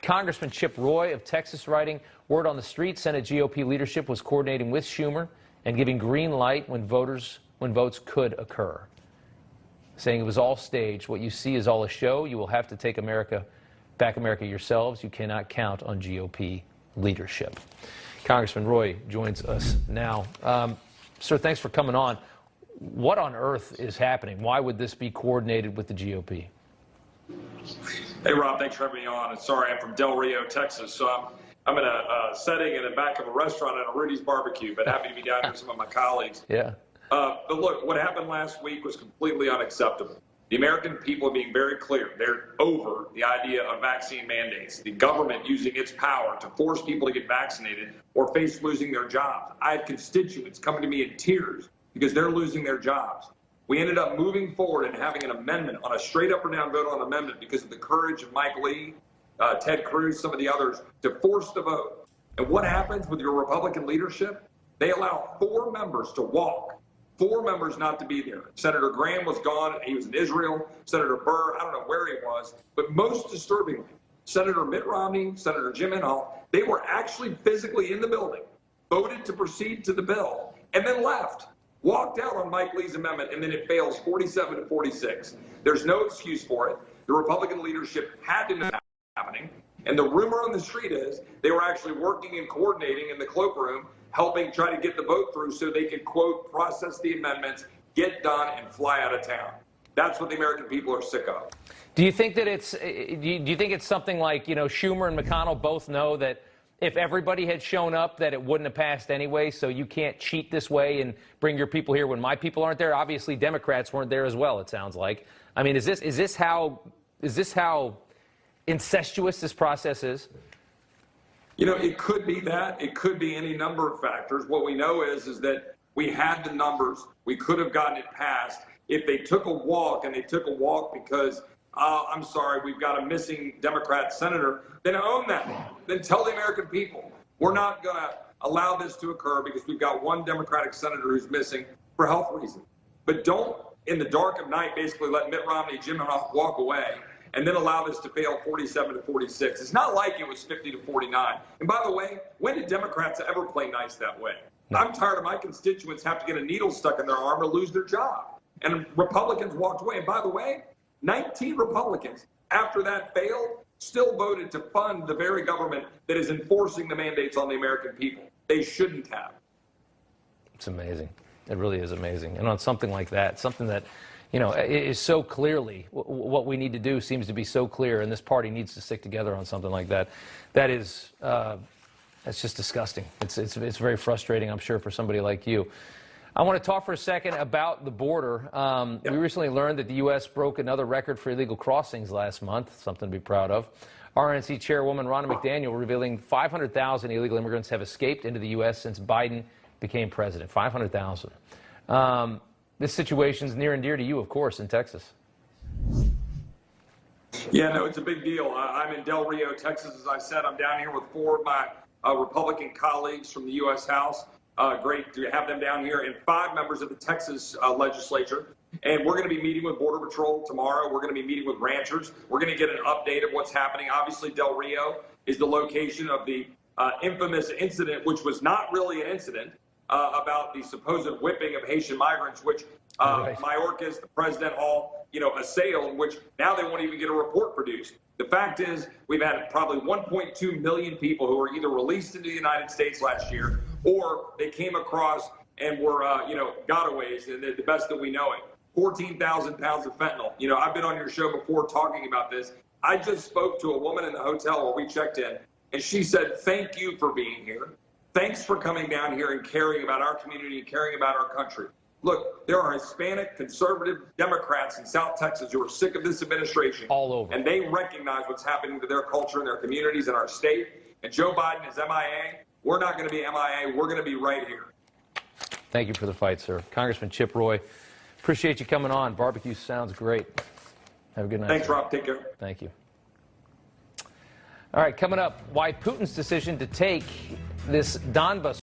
Congressman Chip Roy of Texas writing, word on the street, Senate GOP leadership was coordinating with Schumer and giving green light when votes could occur. Saying it was all staged. What you see is all a show. You will have to take back America yourselves. You cannot count on GOP leadership. Congressman Roy joins us now. Sir, thanks for coming on. What on earth is happening? Why would this be coordinated with the GOP? Hey, Rob, thanks for having me on. And sorry, I'm from Del Rio, Texas, so I'm in a setting in the back of a restaurant at a Rudy's Barbecue, but happy to be down here with some of my colleagues. Yeah. But look, what happened last week was completely unacceptable. The American people are being very clear. They're over the idea of vaccine mandates, the government using its power to force people to get vaccinated or face losing their jobs. I had constituents coming to me in tears because they're losing their jobs. We ended up moving forward and having an amendment on a straight up or down vote on amendment because of the courage of Mike Lee, Ted Cruz, some of the others, to force the vote. And what happens with your Republican leadership? They allow 4 members to walk, 4 members not to be there. Senator Graham was gone. He was in Israel. Senator Burr, I don't know where he was. But most disturbingly, Senator Mitt Romney, Senator Jim Inhofe, they were actually physically in the building, voted to proceed to the bill, and then left. Walked out on Mike Lee's amendment, and then it fails 47-46. There's no excuse for it. The Republican leadership had to know that was happening. And the rumor on the street is they were actually working and coordinating in the cloakroom, helping try to get the vote through so they could, quote, process the amendments, get done, and fly out of town. That's what the American people are sick of. Do you think that do you think it's something like, you know, Schumer and McConnell both know that if everybody had shown up that it wouldn't have passed anyway, so you can't cheat this way and bring your people here when my people aren't there? Obviously, Democrats weren't there as well, it sounds like. I mean, is this how incestuous this process is? You know, it could be that. It could be any number of factors. What we know is that we had the numbers. We could have gotten it passed. If they took a walk, and they took a walk because, I'm sorry, we've got a missing Democrat senator, then own that. Then tell the American people, we're not going to allow this to occur because we've got one Democratic senator who's missing for health reasons. But don't, in the dark of night, basically let Mitt Romney, Jim Inhofe walk away and then allow this to fail 47-46. It's not like it was 50-49. And by the way, when did Democrats ever play nice that way? No. I'm tired of my constituents have to get a needle stuck in their arm or lose their job. And Republicans walked away. And by the way, 19 Republicans, after that failed, still voted to fund the very government that is enforcing the mandates on the American people. They shouldn't have. It's amazing. It really is amazing. And on something like that, something that, you know, is so clearly what we need to do seems to be so clear, and this party needs to stick together on something like that. That is, it's just disgusting. It's very frustrating, I'm sure, for somebody like you. I want to talk for a second about the border. We recently learned that the U.S. broke another record for illegal crossings last month, something to be proud of. RNC Chairwoman Ronna McDaniel revealing 500,000 illegal immigrants have escaped into the U.S. since Biden became president. 500,000. This situation is near and dear to you, of course, in Texas. Yeah, no, it's a big deal. I'm in Del Rio, Texas, as I said. I'm down here with 4 of my Republican colleagues from the U.S. House. Great to have them down here, and 5 members of the Texas legislature. And we're going to be meeting with Border Patrol tomorrow. We're going to be meeting with ranchers. We're going to get an update of what's happening. Obviously, Del Rio is the location of the infamous incident, which was not really an incident, about the supposed whipping of Haitian migrants, which Mayorkas, the president, all, you know, assailed, which now they won't even get a report produced. The fact is, we've had probably 1.2 million people who were either released into the United States last year or they came across and were, you know, gotaways, and they're the best that we know it. 14,000 pounds of fentanyl. You know, I've been on your show before talking about this. I just spoke to a woman in the hotel where we checked in, and she said, thank you for being here. Thanks for coming down here and caring about our community and caring about our country. Look, there are Hispanic, conservative Democrats in South Texas who are sick of this administration. All over. And they recognize what's happening to their culture and their communities and our state. And Joe Biden is MIA. We're not going to be MIA. We're going to be right here. Thank you for the fight, sir. Congressman Chip Roy, appreciate you coming on. Barbecue sounds great. Have a good night. Thanks, sir. Rob. Take care. Thank you. All right, coming up, why Putin's decision to take this Donbas